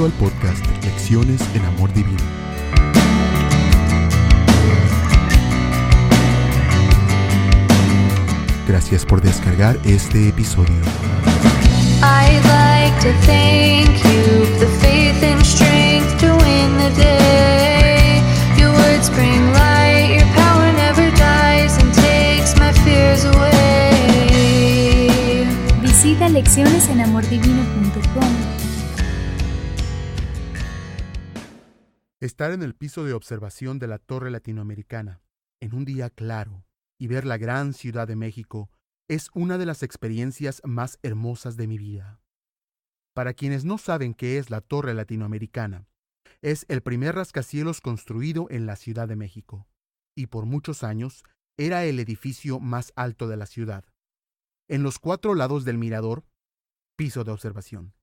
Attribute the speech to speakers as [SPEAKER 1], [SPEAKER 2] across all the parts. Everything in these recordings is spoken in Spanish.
[SPEAKER 1] Bienvenido al podcast Lecciones en Amor Divino. Gracias por descargar este episodio.
[SPEAKER 2] I'd like to thank you for the faith and strength to win the day. Your words bring light, your power never dies and takes my fears away.
[SPEAKER 3] Visita leccionesenamordivino.com.
[SPEAKER 1] Estar en el piso de observación de la Torre Latinoamericana en un día claro y ver la gran Ciudad de México es una de las experiencias más hermosas de mi vida. Para quienes no saben qué es la Torre Latinoamericana, es el primer rascacielos construido en la Ciudad de México, y por muchos años era el edificio más alto de la ciudad. En los 4 lados del mirador, piso de observación,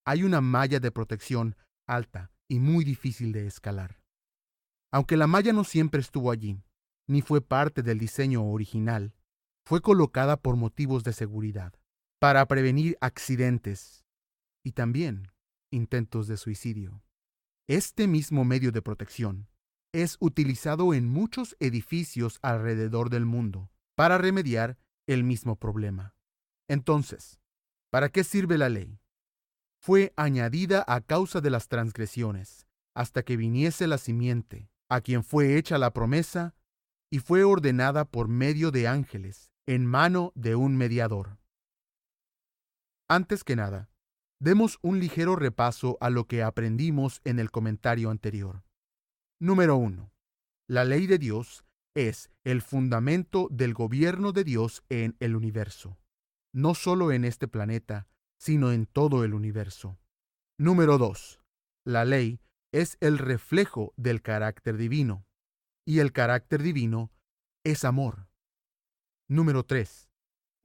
[SPEAKER 1] hay una malla de protección alta y muy difícil de escalar. Aunque la malla no siempre estuvo allí, ni fue parte del diseño original, fue colocada por motivos de seguridad, para prevenir accidentes y también intentos de suicidio. Este mismo medio de protección es utilizado en muchos edificios alrededor del mundo para remediar el mismo problema. Entonces, ¿para qué sirve la ley? Fue añadida a causa de las transgresiones, hasta que viniese la simiente, a quien fue hecha la promesa, y fue ordenada por medio de ángeles, en mano de un mediador. Antes que nada, demos un ligero repaso a lo que aprendimos en el comentario anterior. Número 1. La ley de Dios es el fundamento del gobierno de Dios en el universo, no solo en este planeta, sino en todo el universo. Número 2. La ley es el reflejo del carácter divino, y el carácter divino es amor. Número 3.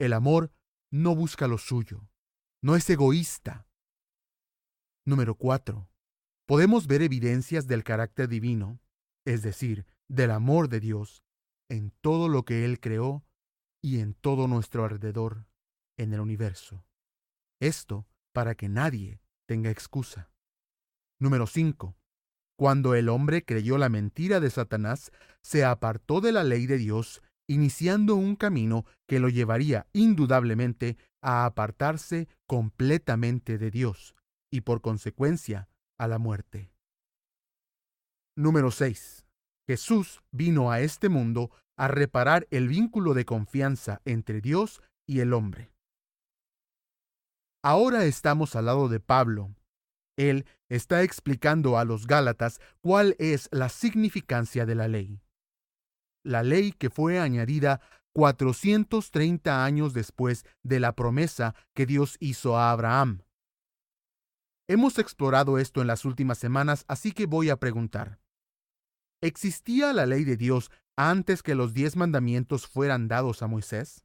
[SPEAKER 1] El amor no busca lo suyo, no es egoísta. Número 4. Podemos ver evidencias del carácter divino, es decir, del amor de Dios, en todo lo que Él creó y en todo nuestro alrededor, en el universo. Esto para que nadie tenga excusa. Número 5. Cuando el hombre creyó la mentira de Satanás, se apartó de la ley de Dios, iniciando un camino que lo llevaría indudablemente a apartarse completamente de Dios y por consecuencia a la muerte. Número 6. Jesús vino a este mundo a reparar el vínculo de confianza entre Dios y el hombre. Ahora estamos al lado de Pablo. Él está explicando a los Gálatas cuál es la significancia de la ley. La ley que fue añadida 430 años después de la promesa que Dios hizo a Abraham. Hemos explorado esto en las últimas semanas, así que voy a preguntar: ¿existía la ley de Dios antes que los 10 mandamientos fueran dados a Moisés?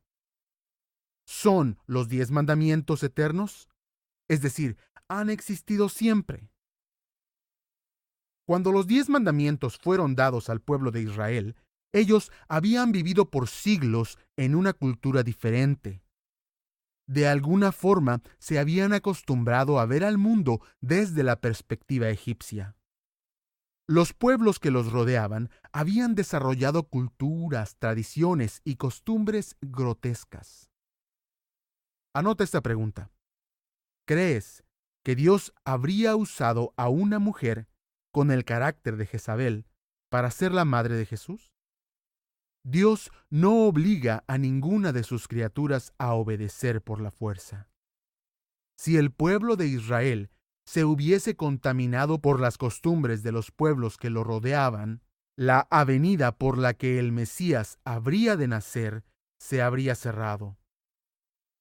[SPEAKER 1] ¿Son los 10 mandamientos eternos? Es decir, ¿han existido siempre? Cuando los 10 mandamientos fueron dados al pueblo de Israel, ellos habían vivido por siglos en una cultura diferente. De alguna forma se habían acostumbrado a ver al mundo desde la perspectiva egipcia. Los pueblos que los rodeaban habían desarrollado culturas, tradiciones y costumbres grotescas. Anota esta pregunta. ¿Crees que Dios habría usado a una mujer con el carácter de Jezabel para ser la madre de Jesús? Dios no obliga a ninguna de sus criaturas a obedecer por la fuerza. Si el pueblo de Israel se hubiese contaminado por las costumbres de los pueblos que lo rodeaban, la avenida por la que el Mesías habría de nacer se habría cerrado.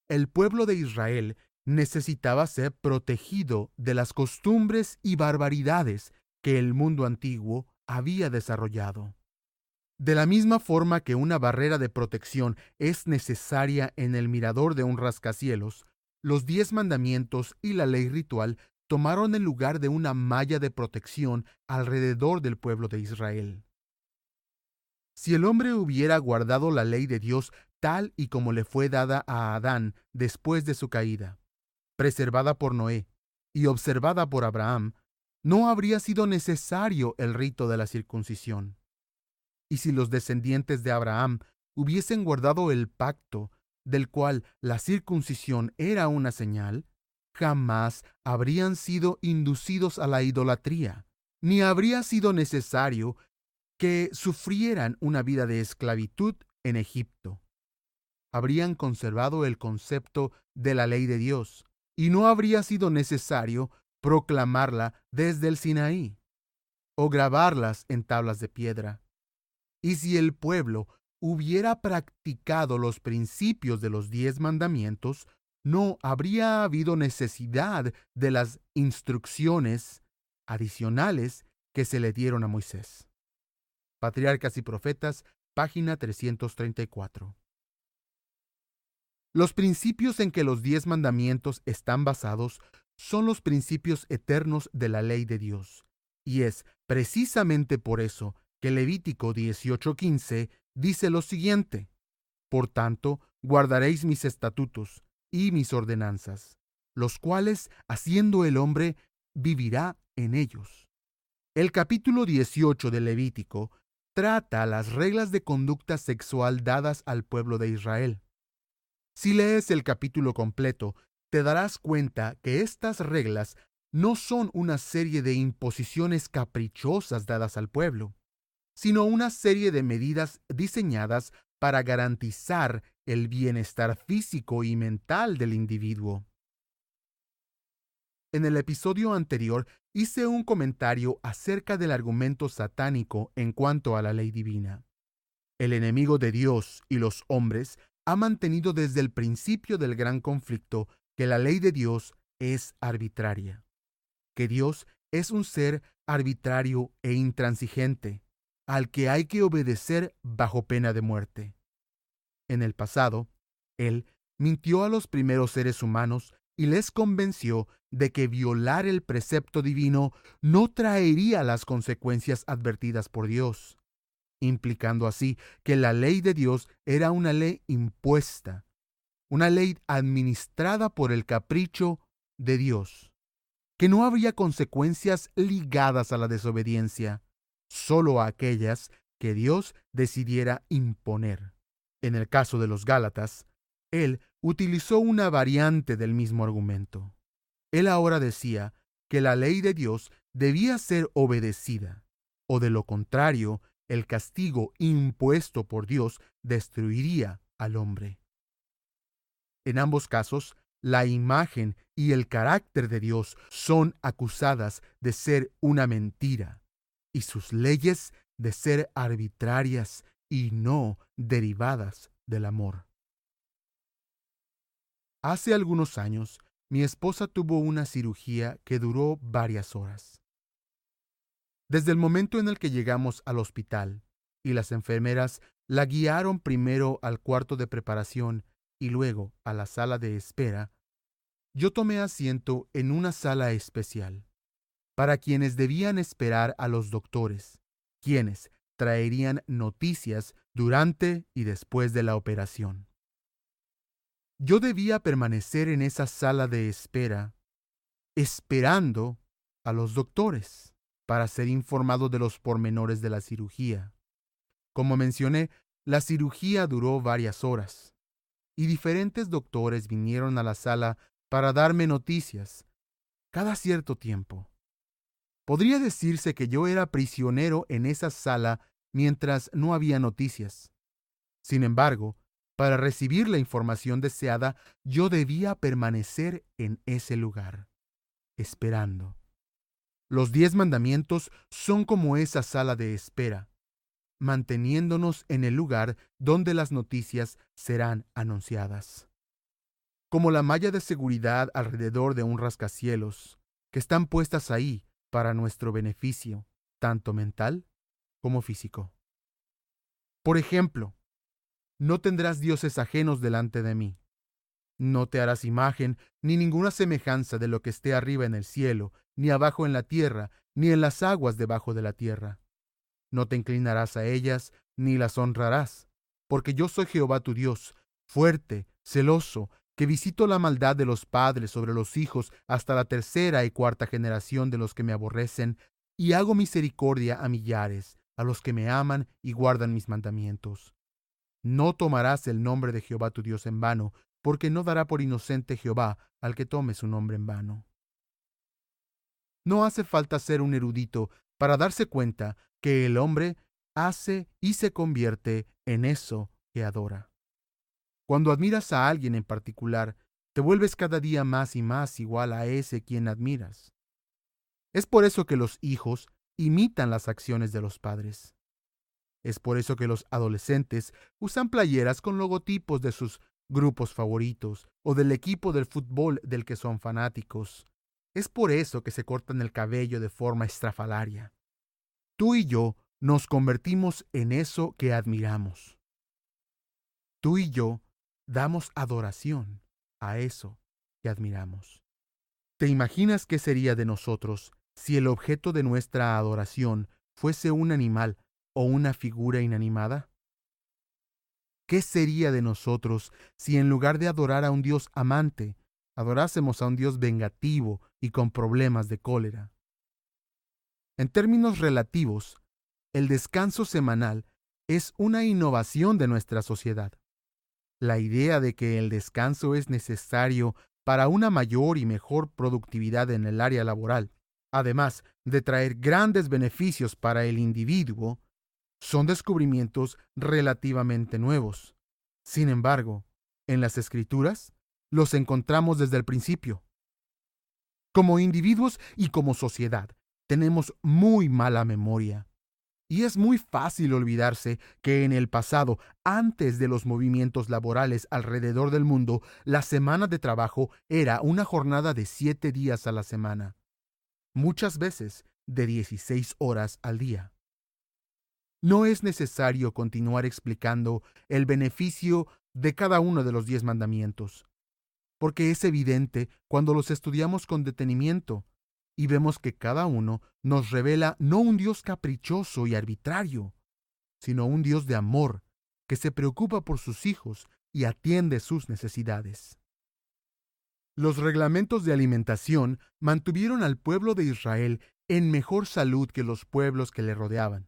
[SPEAKER 1] El pueblo de Israel necesitaba ser protegido de las costumbres y barbaridades que el mundo antiguo había desarrollado. De la misma forma que una barrera de protección es necesaria en el mirador de un rascacielos, los 10 mandamientos y la ley ritual tomaron el lugar de una malla de protección alrededor del pueblo de Israel. Si el hombre hubiera guardado la ley de Dios tal y como le fue dada a Adán después de su caída, preservada por Noé y observada por Abraham, no habría sido necesario el rito de la circuncisión. Y si los descendientes de Abraham hubiesen guardado el pacto, del cual la circuncisión era una señal, jamás habrían sido inducidos a la idolatría, ni habría sido necesario que sufrieran una vida de esclavitud en Egipto. Habrían conservado el concepto de la ley de Dios, y no habría sido necesario proclamarla desde el Sinaí, o grabarlas en tablas de piedra. Y si el pueblo hubiera practicado los principios de los 10 mandamientos, no habría habido necesidad de las instrucciones adicionales que se le dieron a Moisés. Patriarcas y Profetas, página 334. Los principios en que los 10 mandamientos están basados son los principios eternos de la ley de Dios, y es precisamente por eso que Levítico 18:15 dice lo siguiente: Por tanto, guardaréis mis estatutos y mis ordenanzas, los cuales, haciendo el hombre, vivirá en ellos. El capítulo 18 de Levítico trata las reglas de conducta sexual dadas al pueblo de Israel. Si lees el capítulo completo, te darás cuenta que estas reglas no son una serie de imposiciones caprichosas dadas al pueblo, sino una serie de medidas diseñadas para garantizar el bienestar físico y mental del individuo. En el episodio anterior hice un comentario acerca del argumento satánico en cuanto a la ley divina. El enemigo de Dios y los hombres ha mantenido desde el principio del gran conflicto que la ley de Dios es arbitraria, que Dios es un ser arbitrario e intransigente, al que hay que obedecer bajo pena de muerte. En el pasado, Él mintió a los primeros seres humanos y les convenció de que violar el precepto divino no traería las consecuencias advertidas por Dios, implicando así que la ley de Dios era una ley impuesta, una ley administrada por el capricho de Dios, que no habría consecuencias ligadas a la desobediencia, solo a aquellas que Dios decidiera imponer. En el caso de los Gálatas, él utilizó una variante del mismo argumento. Él ahora decía que la ley de Dios debía ser obedecida, o de lo contrario, el castigo impuesto por Dios destruiría al hombre. En ambos casos, la imagen y el carácter de Dios son acusadas de ser una mentira, y sus leyes de ser arbitrarias y no derivadas del amor. Hace algunos años, mi esposa tuvo una cirugía que duró varias horas. Desde el momento en el que llegamos al hospital y las enfermeras la guiaron primero al cuarto de preparación y luego a la sala de espera, yo tomé asiento en una sala especial para quienes debían esperar a los doctores, quienes traerían noticias durante y después de la operación. Yo debía permanecer en esa sala de espera, esperando a los doctores para ser informado de los pormenores de la cirugía. Como mencioné, la cirugía duró varias horas, y diferentes doctores vinieron a la sala para darme noticias cada cierto tiempo. Podría decirse que yo era prisionero en esa sala mientras no había noticias. Sin embargo, para recibir la información deseada, yo debía permanecer en ese lugar, esperando. Los 10 mandamientos son como esa sala de espera, manteniéndonos en el lugar donde las noticias serán anunciadas. Como la malla de seguridad alrededor de un rascacielos, que están puestas ahí para nuestro beneficio, tanto mental como físico. Por ejemplo, no tendrás dioses ajenos delante de mí. No te harás imagen ni ninguna semejanza de lo que esté arriba en el cielo, ni abajo en la tierra, ni en las aguas debajo de la tierra. No te inclinarás a ellas, ni las honrarás, porque yo soy Jehová tu Dios, fuerte, celoso, que visito la maldad de los padres sobre los hijos hasta la tercera y cuarta generación de los que me aborrecen, y hago misericordia a millares, a los que me aman y guardan mis mandamientos. No tomarás el nombre de Jehová tu Dios en vano, porque no dará por inocente Jehová al que tome su nombre en vano. No hace falta ser un erudito para darse cuenta que el hombre hace y se convierte en eso que adora. Cuando admiras a alguien en particular, te vuelves cada día más y más igual a ese quien admiras. Es por eso que los hijos imitan las acciones de los padres. Es por eso que los adolescentes usan playeras con logotipos de sus grupos favoritos o del equipo del fútbol del que son fanáticos. Es por eso que se cortan el cabello de forma estrafalaria. Tú y yo nos convertimos en eso que admiramos. Tú y yo damos adoración a eso que admiramos. ¿Te imaginas qué sería de nosotros si el objeto de nuestra adoración fuese un animal o una figura inanimada? ¿Qué sería de nosotros si en lugar de adorar a un Dios amante, adorásemos a un Dios vengativo y con problemas de cólera? En términos relativos, el descanso semanal es una innovación de nuestra sociedad. La idea de que el descanso es necesario para una mayor y mejor productividad en el área laboral, además de traer grandes beneficios para el individuo, son descubrimientos relativamente nuevos. Sin embargo, en las Escrituras los encontramos desde el principio. Como individuos y como sociedad, tenemos muy mala memoria. Y es muy fácil olvidarse que en el pasado, antes de los movimientos laborales alrededor del mundo, la semana de trabajo era una jornada de 7 días a la semana, muchas veces de 16 horas al día. No es necesario continuar explicando el beneficio de cada uno de los 10 mandamientos, porque es evidente cuando los estudiamos con detenimiento y vemos que cada uno nos revela no un Dios caprichoso y arbitrario, sino un Dios de amor que se preocupa por sus hijos y atiende sus necesidades. Los reglamentos de alimentación mantuvieron al pueblo de Israel en mejor salud que los pueblos que le rodeaban.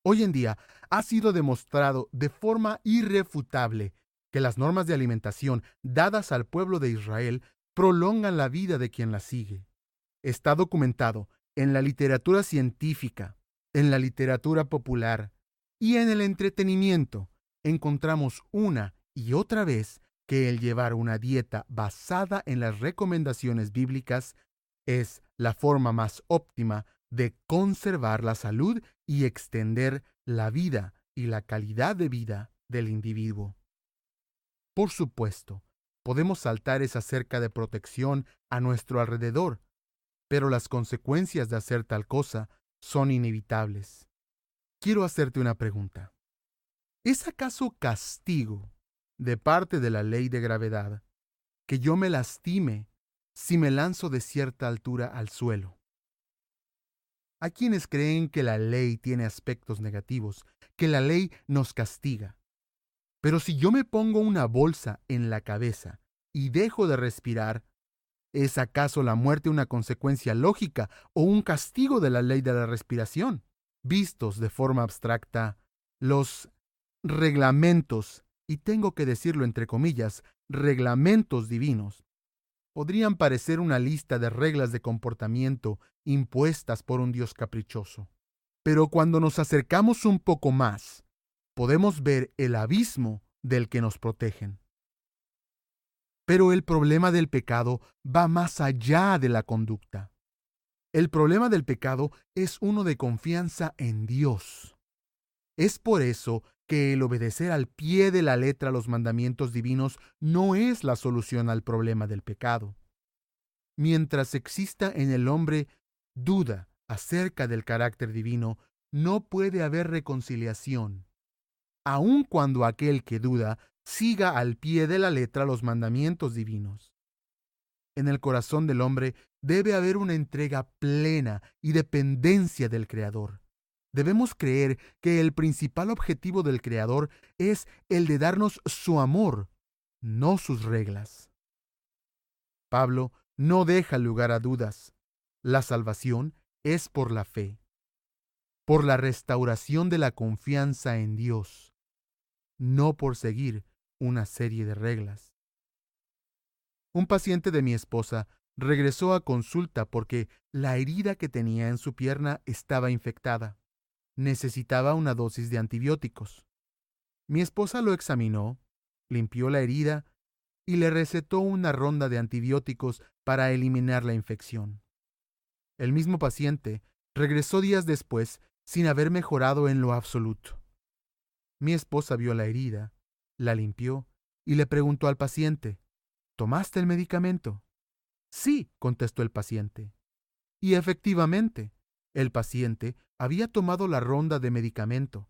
[SPEAKER 1] Hoy en día ha sido demostrado de forma irrefutable que las normas de alimentación dadas al pueblo de Israel prolongan la vida de quien las sigue. Está documentado en la literatura científica, en la literatura popular y en el entretenimiento. Encontramos una y otra vez que el llevar una dieta basada en las recomendaciones bíblicas es la forma más óptima de conservar la salud y extender la vida y la calidad de vida del individuo. Por supuesto, podemos saltar esa cerca de protección a nuestro alrededor, pero las consecuencias de hacer tal cosa son inevitables. Quiero hacerte una pregunta. ¿Es acaso castigo de parte de la ley de gravedad que yo me lastime si me lanzo de cierta altura al suelo? Hay quienes creen que la ley tiene aspectos negativos, que la ley nos castiga. Pero si yo me pongo una bolsa en la cabeza y dejo de respirar, ¿es acaso la muerte una consecuencia lógica o un castigo de la ley de la respiración? Vistos de forma abstracta, los reglamentos, y tengo que decirlo entre comillas, reglamentos divinos, podrían parecer una lista de reglas de comportamiento impuestas por un Dios caprichoso. Pero cuando nos acercamos un poco más, podemos ver el abismo del que nos protegen. Pero el problema del pecado va más allá de la conducta. El problema del pecado es uno de confianza en Dios. Es por eso que el obedecer al pie de la letra los mandamientos divinos no es la solución al problema del pecado. Mientras exista en el hombre duda acerca del carácter divino, no puede haber reconciliación, aun cuando aquel que duda siga al pie de la letra los mandamientos divinos. En el corazón del hombre debe haber una entrega plena y dependencia del Creador. Debemos creer que el principal objetivo del Creador es el de darnos su amor, no sus reglas. Pablo no deja lugar a dudas. La salvación es por la fe, por la restauración de la confianza en Dios, no por seguir una serie de reglas. Un paciente de mi esposa regresó a consulta porque la herida que tenía en su pierna estaba infectada. Necesitaba una dosis de antibióticos. Mi esposa lo examinó, limpió la herida y le recetó una ronda de antibióticos para eliminar la infección. El mismo paciente regresó días después sin haber mejorado en lo absoluto. Mi esposa vio la herida, la limpió y le preguntó al paciente: ¿tomaste el medicamento? Sí, contestó el paciente. Y efectivamente, el paciente había tomado la ronda de medicamento,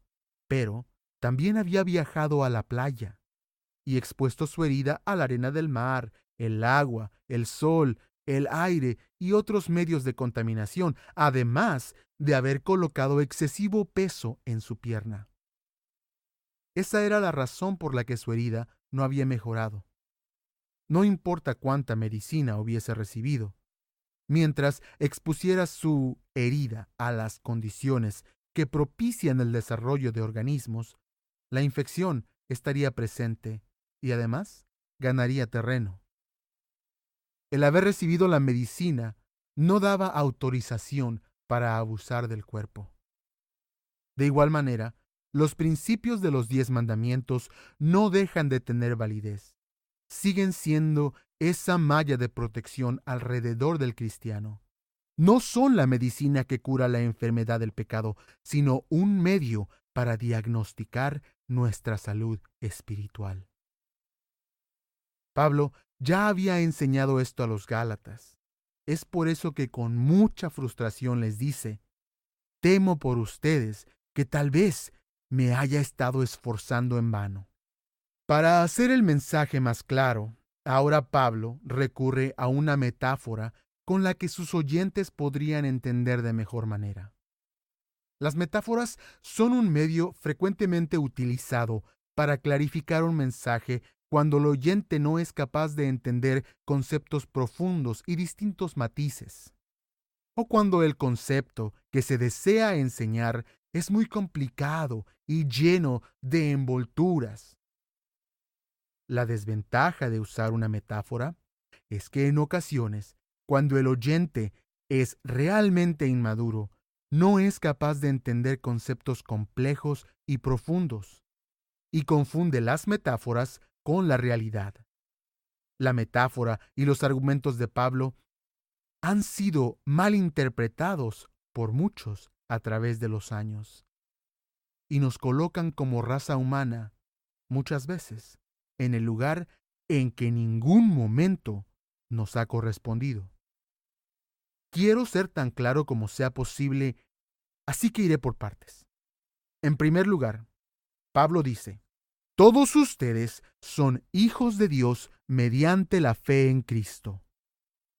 [SPEAKER 1] pero también había viajado a la playa y expuesto su herida a la arena del mar, el agua, el sol, el aire y otros medios de contaminación, además de haber colocado excesivo peso en su pierna. Esa era la razón por la que su herida no había mejorado. No importa cuánta medicina hubiese recibido, mientras expusiera su herida a las condiciones que propician el desarrollo de organismos, la infección estaría presente y además ganaría terreno. El haber recibido la medicina no daba autorización para abusar del cuerpo. De igual manera, los principios de los 10 mandamientos no dejan de tener validez. Siguen siendo esa malla de protección alrededor del cristiano. No son la medicina que cura la enfermedad del pecado, sino un medio para diagnosticar nuestra salud espiritual. Pablo ya había enseñado esto a los Gálatas. Es por eso que con mucha frustración les dice: temo por ustedes que tal vez me haya estado esforzando en vano. Para hacer el mensaje más claro, ahora Pablo recurre a una metáfora con la que sus oyentes podrían entender de mejor manera. Las metáforas son un medio frecuentemente utilizado para clarificar un mensaje cuando el oyente no es capaz de entender conceptos profundos y distintos matices, o cuando el concepto que se desea enseñar es muy complicado y lleno de envolturas. La desventaja de usar una metáfora es que en ocasiones, cuando el oyente es realmente inmaduro, no es capaz de entender conceptos complejos y profundos, y confunde las metáforas con la realidad. La metáfora y los argumentos de Pablo han sido mal interpretados por muchos a través de los años, y nos colocan como raza humana, muchas veces, en el lugar en que en ningún momento nos ha correspondido. Quiero ser tan claro como sea posible, así que iré por partes. En primer lugar, Pablo dice: todos ustedes son hijos de Dios mediante la fe en Cristo,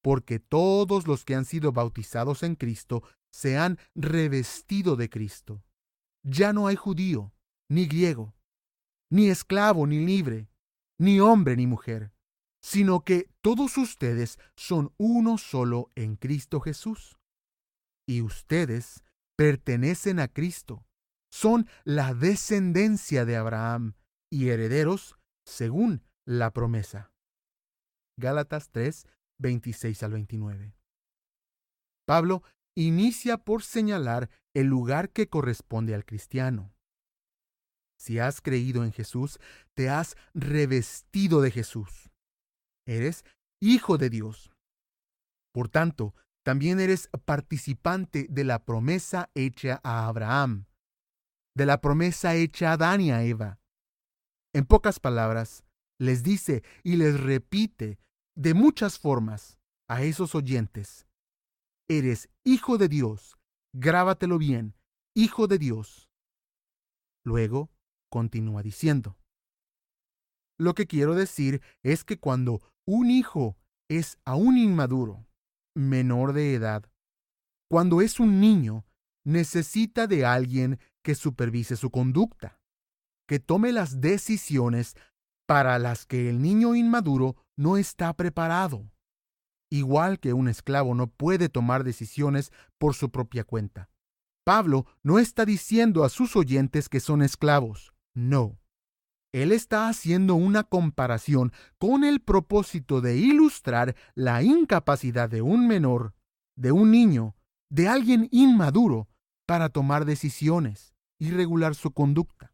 [SPEAKER 1] porque todos los que han sido bautizados en Cristo se han revestido de Cristo. Ya no hay judío, ni griego, ni esclavo, ni libre, ni hombre, ni mujer, sino que todos ustedes son uno solo en Cristo Jesús. Y ustedes pertenecen a Cristo, son la descendencia de Abraham y herederos según la promesa. Gálatas 3, 26 al 29. Pablo inicia por señalar el lugar que corresponde al cristiano. Si has creído en Jesús, te has revestido de Jesús. Eres hijo de Dios. Por tanto, también eres participante de la promesa hecha a Abraham, de la promesa hecha a Adán y a Eva. En pocas palabras, les dice y les repite de muchas formas a esos oyentes: eres hijo de Dios, grábatelo bien, hijo de Dios. Luego, continúa diciendo: lo que quiero decir es que cuando un hijo es aún inmaduro, menor de edad, cuando es un niño, necesita de alguien que supervise su conducta, que tome las decisiones para las que el niño inmaduro no está preparado. igual que un esclavo no puede tomar decisiones por su propia cuenta. Pablo no está diciendo a sus oyentes que son esclavos. No. Él está haciendo una comparación con el propósito de ilustrar la incapacidad de un menor, de un niño, de alguien inmaduro para tomar decisiones y regular su conducta.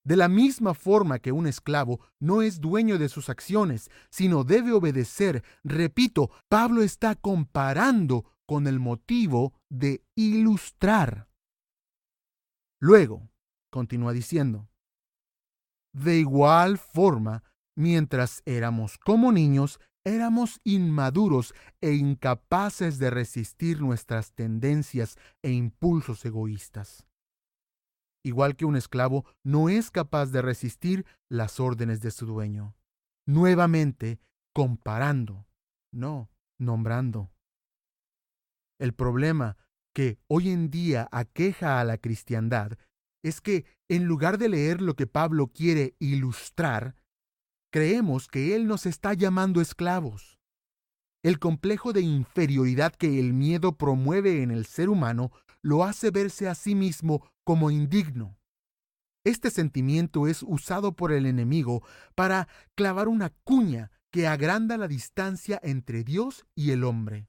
[SPEAKER 1] De la misma forma que un esclavo no es dueño de sus acciones, sino debe obedecer, repito, Pablo está comparando con el motivo de ilustrar. Luego, continúa diciendo, de igual forma, mientras éramos como niños, éramos inmaduros e incapaces de resistir nuestras tendencias e impulsos egoístas. Igual que un esclavo no es capaz de resistir las órdenes de su dueño. Nuevamente, comparando, no nombrando. El problema que hoy en día aqueja a la cristiandad es que, en lugar de leer lo que Pablo quiere ilustrar, creemos que él nos está llamando esclavos. El complejo de inferioridad que el miedo promueve en el ser humano lo hace verse a sí mismo como indigno. Este sentimiento es usado por el enemigo para clavar una cuña que agranda la distancia entre Dios y el hombre.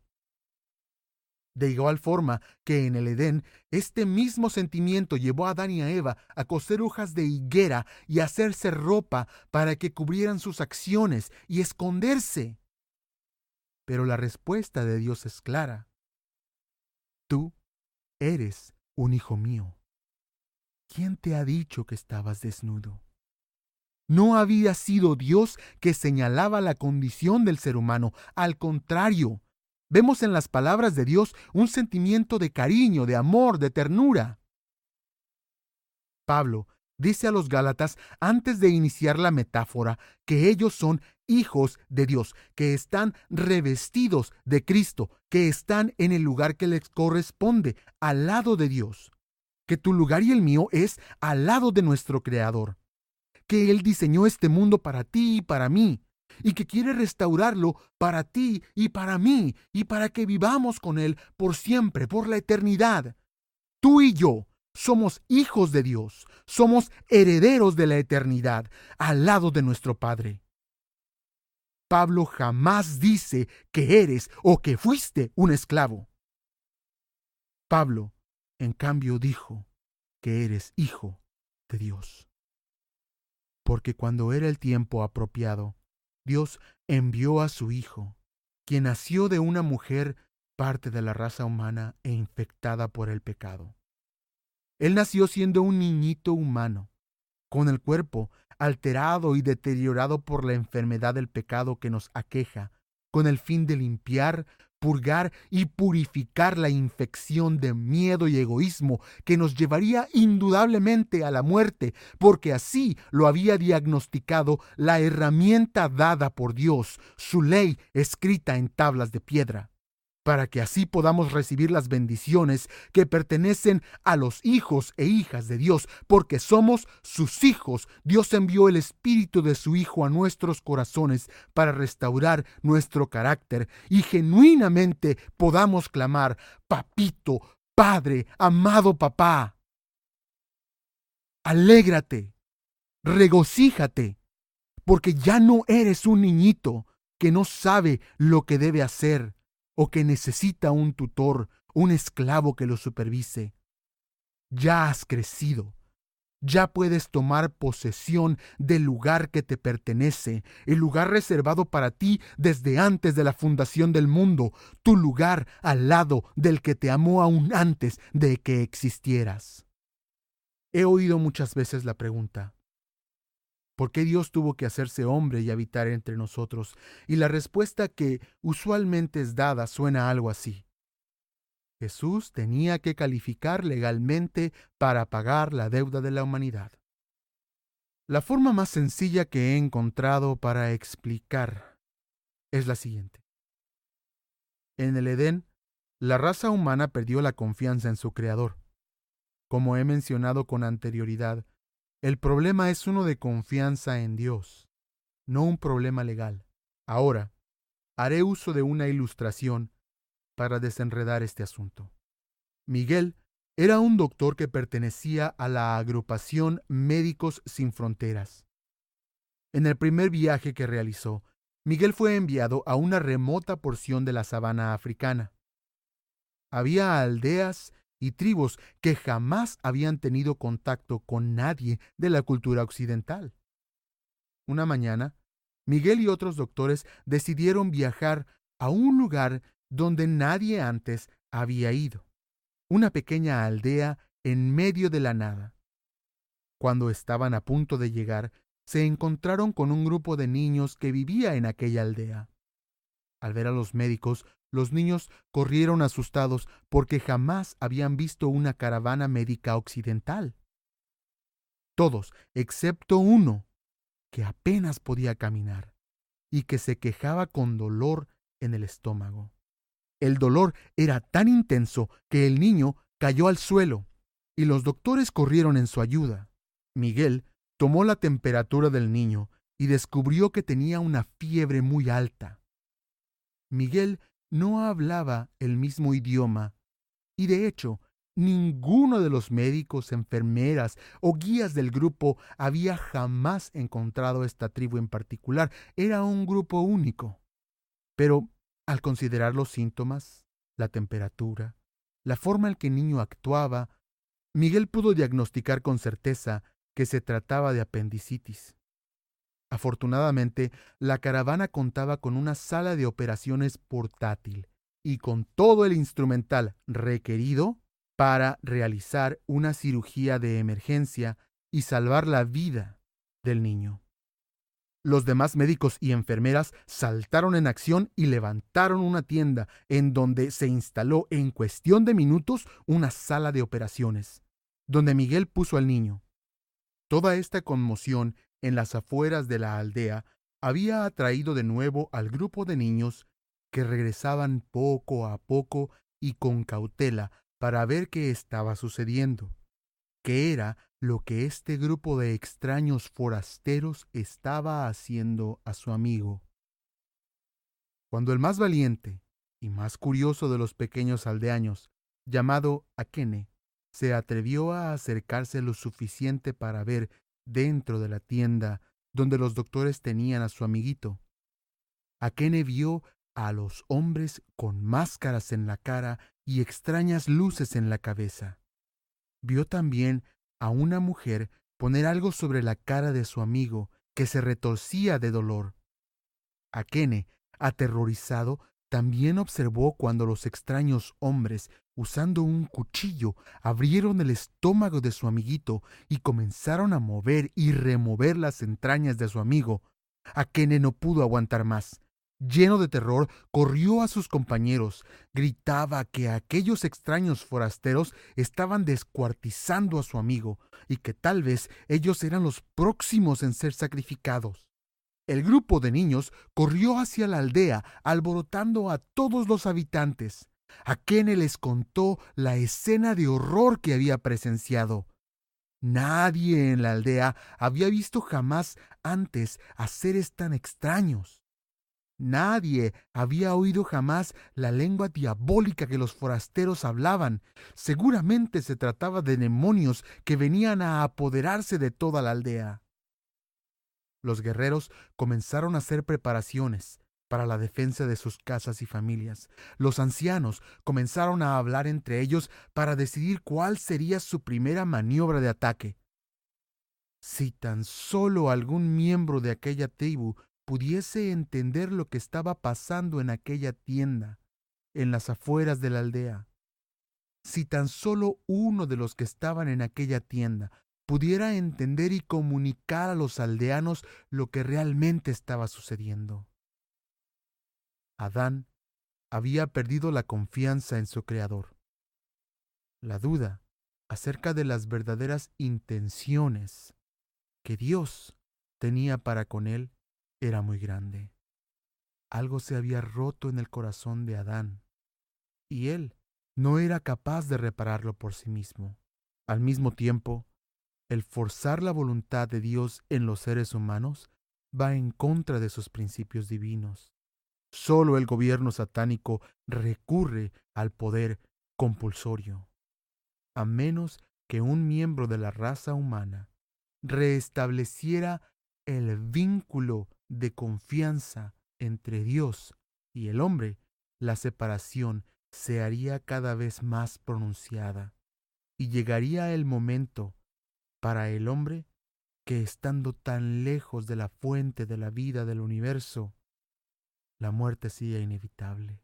[SPEAKER 1] De igual forma que en el Edén, este mismo sentimiento llevó a Adán y a Eva a coser hojas de higuera y a hacerse ropa para que cubrieran sus acciones y esconderse. Pero la respuesta de Dios es clara. Tú eres un hijo mío. ¿Quién te ha dicho que estabas desnudo? No había sido Dios que señalaba la condición del ser humano. Al contrario, vemos en las palabras de Dios un sentimiento de cariño, de amor, de ternura. Pablo dice a los Gálatas, antes de iniciar la metáfora, que ellos son hijos de Dios, que están revestidos de Cristo, que están en el lugar que les corresponde, al lado de Dios. Que tu lugar y el mío es al lado de nuestro Creador. Que Él diseñó este mundo para ti y para mí, y que quiere restaurarlo para ti y para mí, y para que vivamos con Él por siempre, por la eternidad. Tú y yo somos hijos de Dios, somos herederos de la eternidad, al lado de nuestro Padre. Pablo jamás dice que eres o que fuiste un esclavo. Pablo, en cambio, dijo que eres hijo de Dios. Porque cuando era el tiempo apropiado, Dios envió a su Hijo, quien nació de una mujer, parte de la raza humana e infectada por el pecado. Él nació siendo un niñito humano, con el cuerpo alterado y deteriorado por la enfermedad del pecado que nos aqueja, con el fin de limpiar, purgar y purificar la infección de miedo y egoísmo que nos llevaría indudablemente a la muerte, porque así lo había diagnosticado la herramienta dada por Dios, su ley escrita en tablas de piedra, para que así podamos recibir las bendiciones que pertenecen a los hijos e hijas de Dios, porque somos sus hijos. Dios envió el Espíritu de su Hijo a nuestros corazones para restaurar nuestro carácter y genuinamente podamos clamar, Papito, Padre, amado papá. Alégrate, regocíjate, porque ya no eres un niñito que no sabe lo que debe hacer, o que necesita un tutor, un esclavo que lo supervise. Ya has crecido. Ya puedes tomar posesión del lugar que te pertenece, el lugar reservado para ti desde antes de la fundación del mundo, tu lugar al lado del que te amó aún antes de que existieras. He oído muchas veces la pregunta, ¿por qué Dios tuvo que hacerse hombre y habitar entre nosotros? Y la respuesta que usualmente es dada suena algo así. Jesús tenía que calificar legalmente para pagar la deuda de la humanidad. La forma más sencilla que he encontrado para explicar es la siguiente. En el Edén, la raza humana perdió la confianza en su Creador. Como he mencionado con anterioridad, el problema es uno de confianza en Dios, no un problema legal. Ahora, haré uso de una ilustración para desenredar este asunto. Miguel era un doctor que pertenecía a la agrupación Médicos Sin Fronteras. En el primer viaje que realizó, Miguel fue enviado a una remota porción de la sabana africana. Había aldeas y tribus que jamás habían tenido contacto con nadie de la cultura occidental. Una mañana, Miguel y otros doctores decidieron viajar a un lugar donde nadie antes había ido, una pequeña aldea en medio de la nada. Cuando estaban a punto de llegar, se encontraron con un grupo de niños que vivía en aquella aldea. Al ver a los médicos, los niños corrieron asustados porque jamás habían visto una caravana médica occidental. Todos, excepto uno, que apenas podía caminar y que se quejaba con dolor en el estómago. El dolor era tan intenso que el niño cayó al suelo y los doctores corrieron en su ayuda. Miguel tomó la temperatura del niño y descubrió que tenía una fiebre muy alta. Miguel no hablaba el mismo idioma y, de hecho, ninguno de los médicos, enfermeras o guías del grupo había jamás encontrado esta tribu en particular. Era un grupo único. Pero, al considerar los síntomas, la temperatura, la forma en que el niño actuaba, Miguel pudo diagnosticar con certeza que se trataba de apendicitis. Afortunadamente, la caravana contaba con una sala de operaciones portátil y con todo el instrumental requerido para realizar una cirugía de emergencia y salvar la vida del niño. Los demás médicos y enfermeras saltaron en acción y levantaron una tienda en donde se instaló en cuestión de minutos una sala de operaciones, donde Miguel puso al niño. Toda esta conmoción en las afueras de la aldea había atraído de nuevo al grupo de niños que regresaban poco a poco y con cautela para ver qué estaba sucediendo, qué era lo que este grupo de extraños forasteros estaba haciendo a su amigo. Cuando el más valiente y más curioso de los pequeños aldeanos, llamado Akene, se atrevió a acercarse lo suficiente para ver dentro de la tienda donde los doctores tenían a su amiguito, Akene vio a los hombres con máscaras en la cara y extrañas luces en la cabeza. Vio también a una mujer poner algo sobre la cara de su amigo que se retorcía de dolor. Akene, aterrorizado, también observó cuando los extraños hombres, usando un cuchillo, abrieron el estómago de su amiguito y comenzaron a mover y remover las entrañas de su amigo. Akene no pudo aguantar más. Lleno de terror, corrió a sus compañeros. Gritaba que aquellos extraños forasteros estaban descuartizando a su amigo y que tal vez ellos eran los próximos en ser sacrificados. El grupo de niños corrió hacia la aldea, alborotando a todos los habitantes. Akene les contó la escena de horror que había presenciado. Nadie en la aldea había visto jamás antes a seres tan extraños. Nadie había oído jamás la lengua diabólica que los forasteros hablaban. Seguramente se trataba de demonios que venían a apoderarse de toda la aldea. Los guerreros comenzaron a hacer preparaciones para la defensa de sus casas y familias. Los ancianos comenzaron a hablar entre ellos para decidir cuál sería su primera maniobra de ataque. Si tan solo algún miembro de aquella tribu pudiese entender lo que estaba pasando en aquella tienda, en las afueras de la aldea. Si tan solo uno de los que estaban en aquella tienda pudiera entender y comunicar a los aldeanos lo que realmente estaba sucediendo. Adán había perdido la confianza en su Creador. La duda acerca de las verdaderas intenciones que Dios tenía para con él era muy grande. Algo se había roto en el corazón de Adán, y él no era capaz de repararlo por sí mismo. Al mismo tiempo, el forzar la voluntad de Dios en los seres humanos va en contra de sus principios divinos. Solo el gobierno satánico recurre al poder compulsorio. A menos que un miembro de la raza humana reestableciera el vínculo de confianza entre Dios y el hombre, la separación se haría cada vez más pronunciada y llegaría el momento para el hombre que, estando tan lejos de la fuente de la vida del universo, la muerte sea inevitable.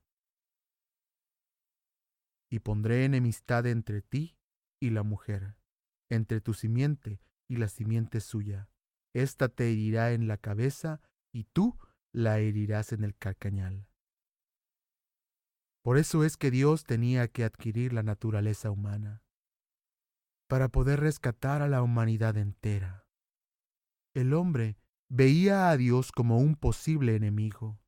[SPEAKER 1] Y pondré enemistad entre ti y la mujer, entre tu simiente y la simiente suya. Esta te herirá en la cabeza y tú la herirás en el calcañal. Por eso es que Dios tenía que adquirir la naturaleza humana, para poder rescatar a la humanidad entera. El hombre veía a Dios como un posible enemigo.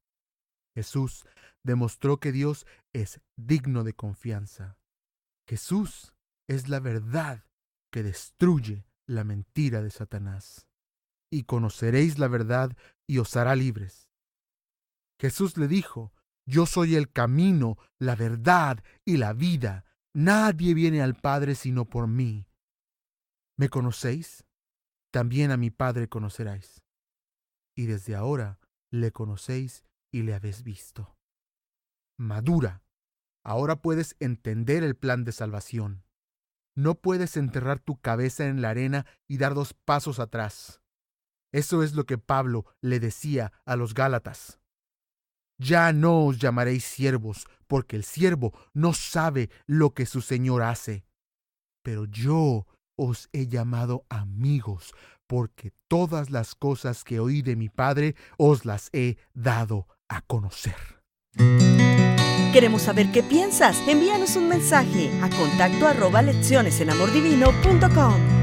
[SPEAKER 1] Jesús demostró que Dios es digno de confianza. Jesús es la verdad que destruye la mentira de Satanás. Y conoceréis la verdad y os hará libres. Jesús le dijo: yo soy el camino, la verdad y la vida. Nadie viene al Padre sino por mí. ¿Me conocéis? También a mi Padre conoceráis. Y desde ahora le conocéis y le habéis visto. Madura. Ahora puedes entender el plan de salvación. No puedes enterrar tu cabeza en la arena y dar 2 pasos atrás. Eso es lo que Pablo le decía a los Gálatas. Ya no os llamaréis siervos, porque el siervo no sabe lo que su señor hace. Pero yo os he llamado amigos, porque todas las cosas que oí de mi Padre os las he dado a conocer.
[SPEAKER 3] Queremos saber qué piensas. Envíanos un mensaje a contacto@leccionesenamordivino.com.